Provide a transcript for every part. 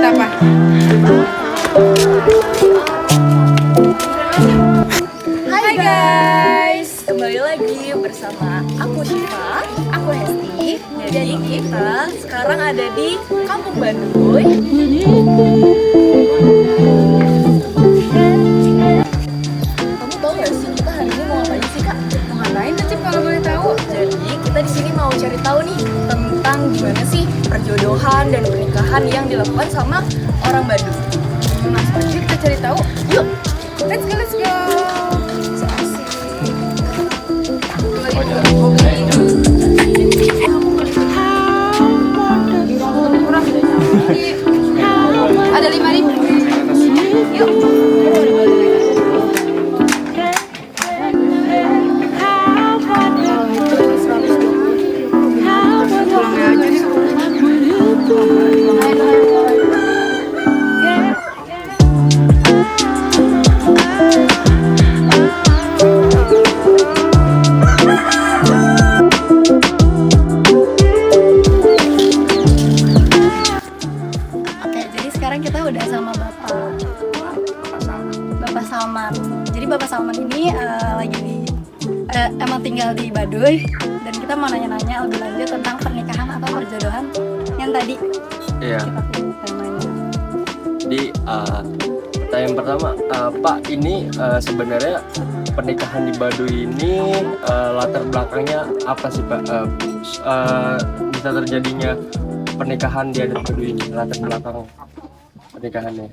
apa? Hai guys, kembali lagi bersama aku Syifa, aku Hesti. Jadi kita sekarang ada di Kampung Baduy. Kamu tahu nggak sih kita hari ini mau ngapain sih kak? Mau ngapain tuh Cip kalau boleh tahu? Jadi kita di sini mau cari tahu nih tentang gimana sih perjodohan dan pernikahan yang dilakukan sama orang Baduy. Langsung aja kita cari tahu. Yuk, let's go, let's go. So asik. Lagi ada 5.000. Yuk. Kita udah sama Bapak Salman. Jadi Bapak Salman ini emang tinggal di Baduy, dan kita mau nanya-nanya lebih lanjut tentang pernikahan atau perjodohan yang tadi. Iya. Kita nanya. Jadi pertanyaan pertama, Pak, ini sebenarnya pernikahan di Baduy ini latar belakangnya apa sih Pak? Bisa terjadinya pernikahan di adat Baduy ini, latar belakang pernikahannya.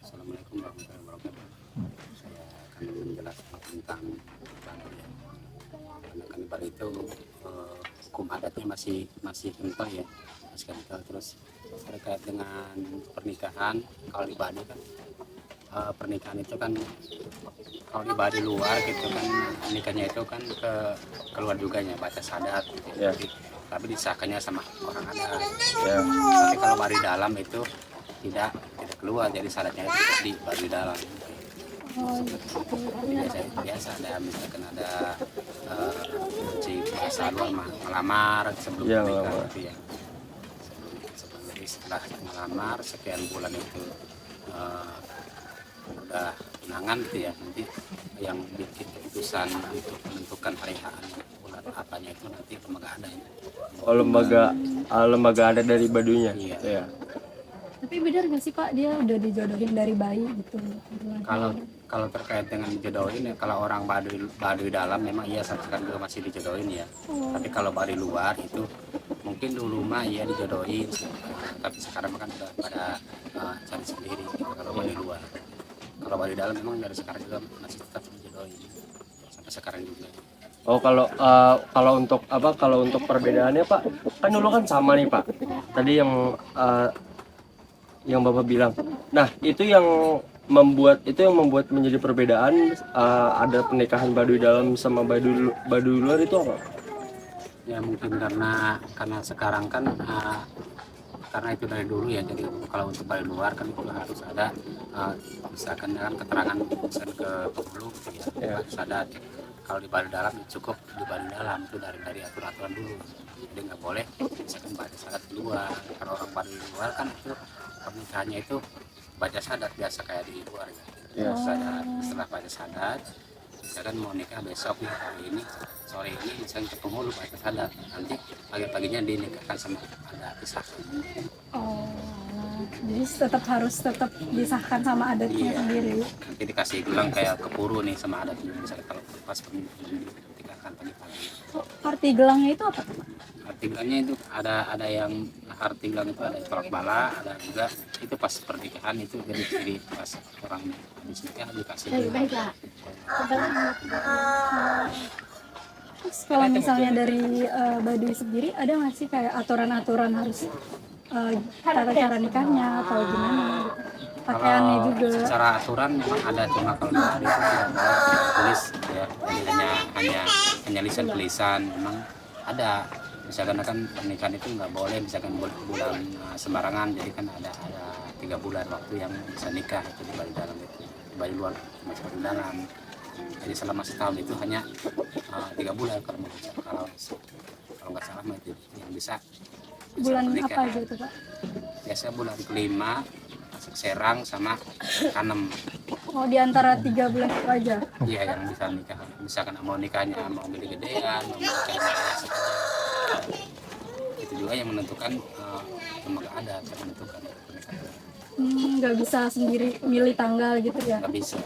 Assalamualaikum warahmatullahi wabarakatuh. Saya akan menjelaskan tentang Baduy. Karena kan Baduy itu hukum adatnya masih kental ya, masih kental. Terus terkait dengan pernikahan, kalau di Baduy kan pernikahan itu kan kalau di Baduy luar gitu kan nikahnya itu kan keluar juga ya, batas adat gitu. Ya. Tapi disahkannya sama orang adat. Ya. Tapi kalau Baduy dalam itu tidak keluar, jadi syaratnya itu di Baduy dalam. Biasa ada misalkan ada si bahasa luar melamar sebelum Ya, menikah melamar. gitu ya. Setelah melamar sekian bulan itu udah tunangan gitu ya, nanti yang bikin keputusan untuk menentukan hari bulan apanya itu nanti lembaga adat. Oh, lembaga adat dari Baduynya. Iya. Ya. Tapi benar nggak sih Pak, dia udah dijodohin dari bayi gitu? Kalau terkait dengan dijodohin ya, kalau orang Baduy dalam memang iya sekarang juga masih dijodohin ya. Tapi kalau Baduy luar itu mungkin dulu mah iya dijodohin, tapi sekarang kan udah pada cari sendiri gitu, kalau Baduy luar. Kalau Baduy dalam memang dari sekarang juga masih tetap dijodohin sampai sekarang juga. Oh, kalau untuk perbedaannya Pak, kan dulu kan sama nih Pak. Tadi yang Bapak bilang. Nah, itu yang membuat menjadi perbedaan ada pernikahan Baduy dalam sama Baduy luar itu apa? Ya mungkin karena sekarang kan karena itu dari dulu ya, jadi kalau untuk Baduy luar kan itu harus ada misalkan dengan keterangan misalkan ke penghulu gitu ya, harus ada. Kalau di Baduy dalam cukup di Baduy dalam itu dari aturan dulu, jadi nggak boleh misalkan baca syarat di luar. Kalau orang Baduy luar kan itu pernikahannya itu baca syarat biasa kayak di luar ya. Setelah baca syarat, misalkan mau nikah besok nih, hari ini sore ini misalkan ke penghulu baca syarat, nanti pagi-paginya dinikahkan sama ada disahkan. Oh, jadi harus tetap disahkan sama adatnya sendiri. Nanti dikasih gelang kayak kepuru nih sama adatnya, misalnya kalau pas pernikahan dinikahkan pagi-pagi. Arti gelangnya itu apa? Arti gelangnya itu ada yang arti gelang itu ada tolak bala, ada juga itu pas pernikahan itu jadi pas orang habis nikah dikasih gelang. Terus kalau misalnya dari Baduy sendiri ada nggak sih kayak aturan-aturan harus tata cara nikahnya atau gimana gitu? Pakaiannya juga. Secara aturan memang ada, cuma kalau dari itu tidak boleh tulis ya, jadi hanya lisan-lisan memang ada. Misalkan kan pernikahan itu nggak boleh misalkan bulan sembarangan, jadi kan ada 3 bulan waktu yang bisa nikah itu di Baduy dalam itu, di Baduy luar masih Baduy dalam. Jadi selama setahun itu hanya 3 bulan kalau nggak salah itu yang bisa Bulan apa aja itu Pak? biasa bulan kelima serang sama kanem. Oh, di antara 3 bulan itu aja. Iya, yang bisa nikah. Misalkan mau nikahnya mau gede-gedean, mau nikahnya biasa aja. Itu juga yang menentukan lembaga adat yang menentukan pernikahan. Nggak bisa sendiri milih tanggal gitu ya. Nggak bisa.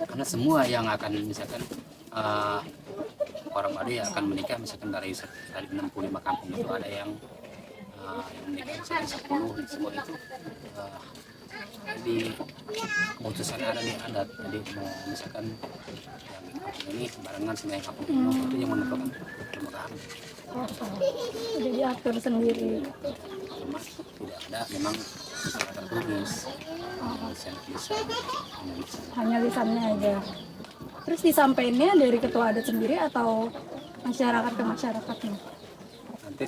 Karena semua yang akan misalkan orang Baduy akan menikah misalkan dari 65 kampung itu ada yang menikah misalkan 10, semua itu di keputusan ada di adat. Jadi mau misalkan yang kampung ini barengan sama yang kampung ini itu yang menentukan lembaga adat. Udah diatur sendiri. Cuma tidak ada memang secara tertulis bisa. Hanya lisannya aja. Terus disampaikannya dari ketua adat sendiri atau masyarakat ke masyarakatnya? Nanti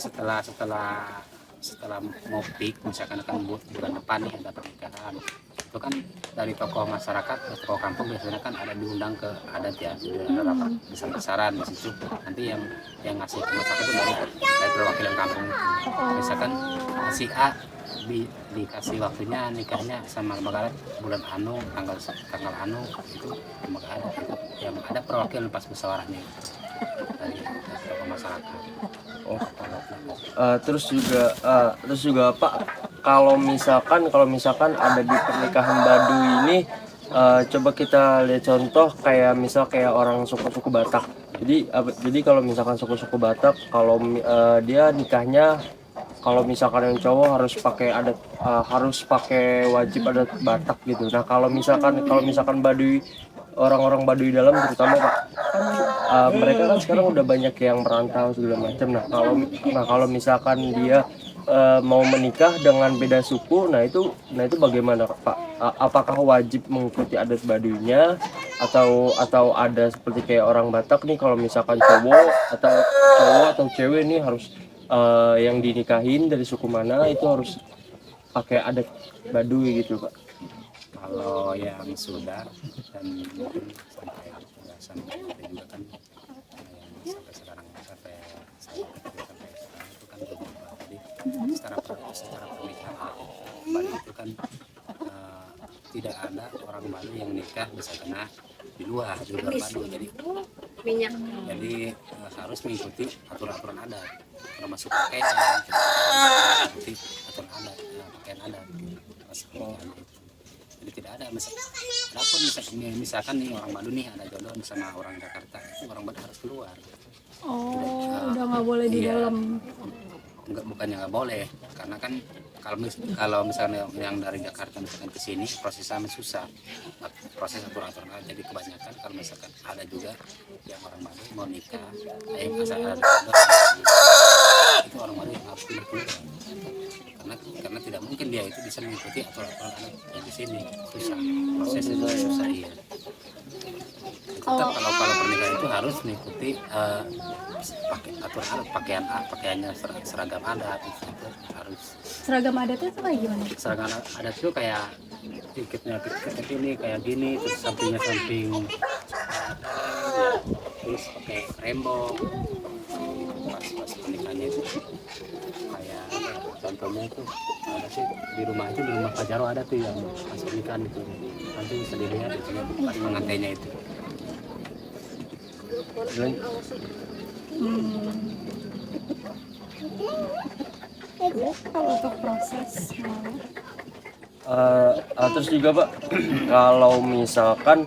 setelah mau peak misalkan akan bulan depan nih ada pernikahan, itu kan dari tokoh masyarakat tokoh kampung biasanya kan ada diundang ke adat ya, ada rapat besar-besaran di situ. Nanti yang ngasih ke masyarakat itu dari perwakilan kampung. Misalkan si A dikasih waktunya nikahnya sama lembaga adat bulan anu tanggal anu, itu lembaga adat itu yang ada perwakilan pas musyawarahnya dari tokoh masyarakat. Oh, terus juga Pak, kalau misalkan ada di pernikahan Baduy ini, coba kita lihat contoh kayak orang suku-suku Batak. Jadi kalau misalkan suku-suku Batak, kalau dia nikahnya, kalau misalkan yang cowok harus pakai wajib adat Batak gitu. Nah kalau misalkan Baduy, orang-orang Baduy dalam terutama Pak, mereka kan sekarang udah banyak yang merantau segala macam. Nah kalau misalkan dia mau menikah dengan beda suku, nah itu bagaimana Pak? Apakah wajib mengikuti adat Baduynya atau ada seperti kayak orang Batak nih, kalau misalkan cowok atau cewek nih harus yang dinikahin dari suku mana itu harus pakai adat Baduy gitu Pak? Kalau yang sudah dan mungkin sampai belasan juga kan yang sampai sekarang sampai itu kan beberapa. Jadi secara pernikahan Baduy itu kan tidak ada orang Baduy yang nikah bisa kena di luar Baduy. Jadi harus mengikuti aturan adat, termasuk pakaian, mengikuti aturan adat, pakaian adat. Jadi tidak ada misalkan nih orang Baduy nih ada jodoh sama orang Jakarta, itu orang Baduy harus keluar. Udah nggak boleh di dalam. Bukannya nggak boleh, karena kan kalau misalnya yang dari Jakarta misalkan ke sini prosesnya susah, proses aturan jadi kebanyakan kalau misalkan ada juga yang orang Baduy mau nikah yang asal ada jodoh, itu orang Baduy yang harus keluar. Karena tidak mungkin dia itu bisa mengikuti aturan yang di sini, susah, prosesnya susah. Iya. Tetap kalau pernikahan itu harus mengikuti aturan pakaiannya seragam adat itu harus. Seragam adatnya itu kayak gimana? Seragam adat itu kayak tiketnya ini kayak gini, terus samping terus pakai rembong pas pernikahannya itu kayak contohnya itu ada sih di rumah Pak Jarwo ada tuh yang pas pernikahan itu, nanti bisa dilihat itu pengantainya itu. Kalau untuk proses terus juga Pak, kalau misalkan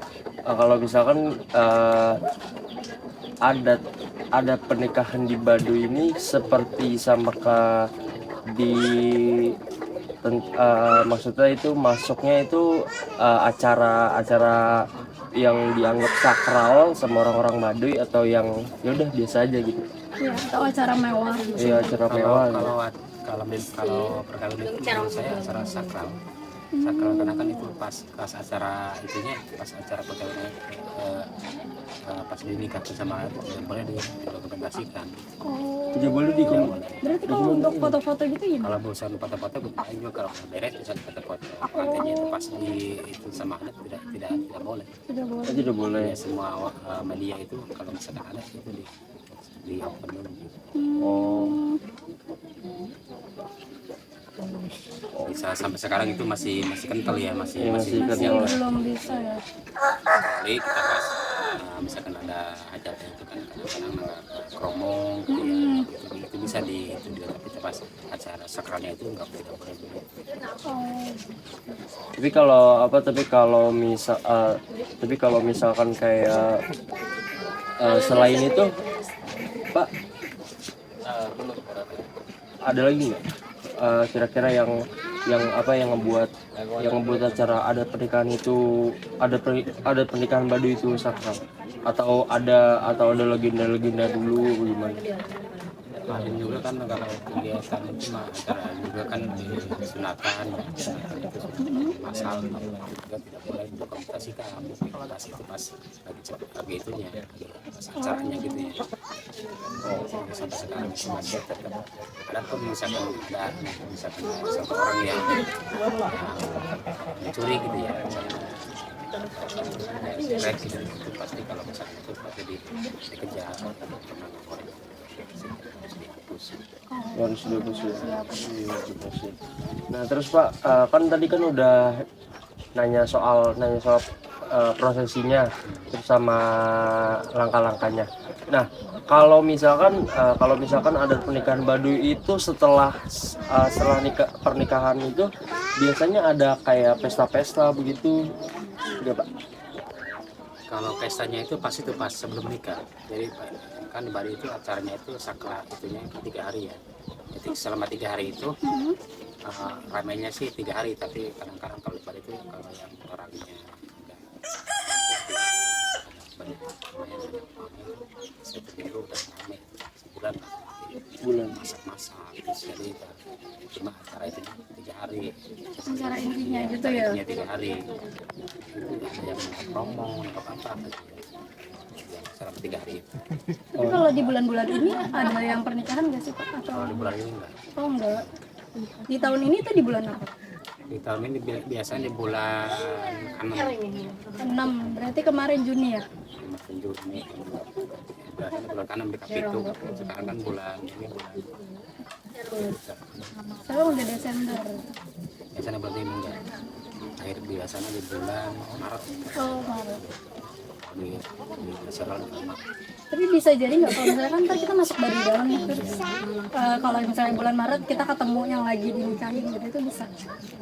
ada pernikahan di Baduy ini seperti sama maksudnya itu masuknya itu acara yang dianggap sakral sama orang-orang Baduy atau yang ya udah biasa aja gitu. ya, atau acara mewah gitu. Iya, acara mewah. Kalau perkawin itu menurut saya acara sakral karena kan itu pas acara itunya, pas acara perkawinan pas dinikahkan sama itu tidak boleh didokumentasikan. Tidak boleh Berarti kalau untuk foto-foto gitu gimana? Kalau bosan foto-foto bukan juga, kalau beres bisa foto-foto. Nantinya itu pas itu sama adat tidak boleh. Tidak boleh. Ya, semua media itu kalau misalkan ada itu di open dulu. Oh. sampai sekarang itu masih kental ya, masih Iya, masih masih Masih kental. belum bisa ya. kecuali kita pas misalkan ada hajatnya itu kan kadang-kadang ada kromong gitu ya, itu bisa itu dia, tapi kita pas acara sakralnya itu nggak boleh dulu. Oh, Tapi kalau misalkan kayak selain itu Pak, ada lagi nggak kira-kira yang ngebuat acara adat pernikahan itu ada pernikahan Baduy itu sakral, atau ada legenda dulu gimana? Kemarin juga kan kalau kegiatan itu mah acara juga kan disunatan masal juga tidak boleh dokumentasikan, pas itu lagi itunya pas acaranya gitu ya. Sampai sekarang itu masih tetap ada pun misalkan ada satu orang yang mencuri gitu ya, misalnya gitu, itu pasti kalau misalnya itu pasti dikejar Harus dihapus ya. Iya, dihapus ya. Nah terus Pak, kan tadi kan udah nanya soal prosesinya terus sama langkah-langkahnya. Nah kalau misalkan ada pernikahan Baduy itu setelah pernikahan itu biasanya ada kayak pesta-pesta begitu, ya Pak? Kalau pestanya itu pas sebelum nikah. Jadi kan di Bali itu acaranya itu sakral itunya 3 hari ya. Jadi selama 3 hari itu ramainya sih 3 hari, tapi kadang-kadang kalau di Bali itu kalau yang orangnya banyak satu minggu dan ramai sebulan masak-masak terus jadi cuma acara itu 3 hari. acara intinya gitu ya. Intinya 3 hari. Itu ada yang promo atau apa gitu ya. Selama 3 hari itu. Tapi kalau di bulan-bulan ini ada yang pernikahan nggak sih Pak? Atau Kalau di bulan ini enggak. oh enggak? Di tahun ini tuh di bulan apa? Di tahun ini biasanya di bulan 6, berarti kemarin Juni ya? 5 Juni. Biasanya bulan 6 di Kapitu. Sekarang kan bulan ini bulan Sekarang udah Desember. biasanya bulan ini enggak. Akhir biasanya di bulan Maret Oh Maret. di Nasional. Tapi bisa jadi nggak kalau misalnya kan ntar kita masuk baru dalam nih terus kalau misalnya bulan Maret kita ketemu yang lagi dinikahin gitu itu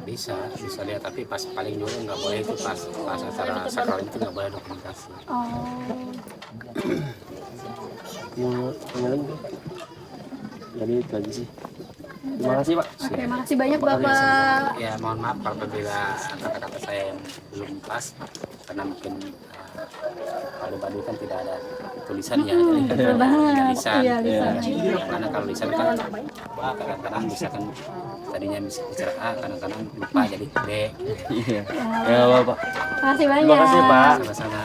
bisa lihat, tapi pas paling dulu nggak boleh itu pas acara sakral itu nggak boleh dokumentasi. Jadi itu aja sih. Terima kasih Pak. Oke, makasih banyak Bapak. Ya mohon maaf apabila kata-kata saya yang belum pas karena mungkin kalau Baduy kan tidak ada tulisannya, jadi kan Betul banget. hanya lisan. Iya, lisan. Karena kalau lisan kan kadang-kadang bisa kan tadinya bisa bicara A, kadang-kadang lupa jadi B. Iya. Ya Bapak. Makasih banyak. Terima kasih Pak. Sama-sama.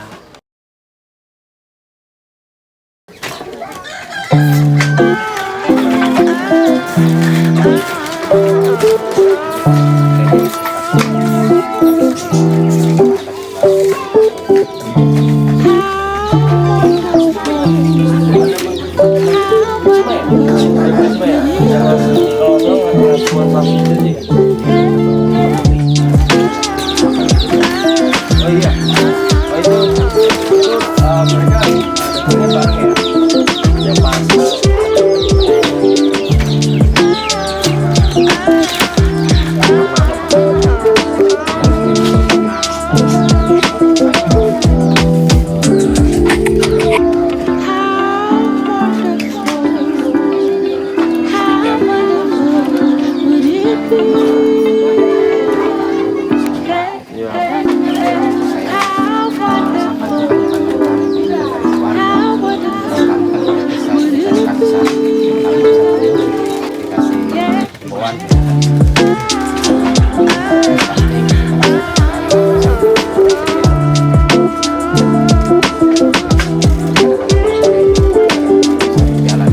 Jalan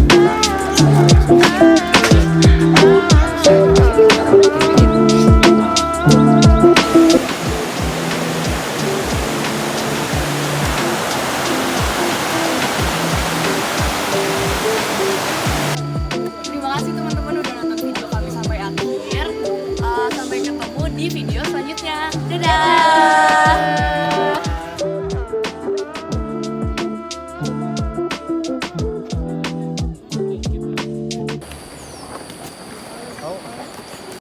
di video selanjutnya. Dadah!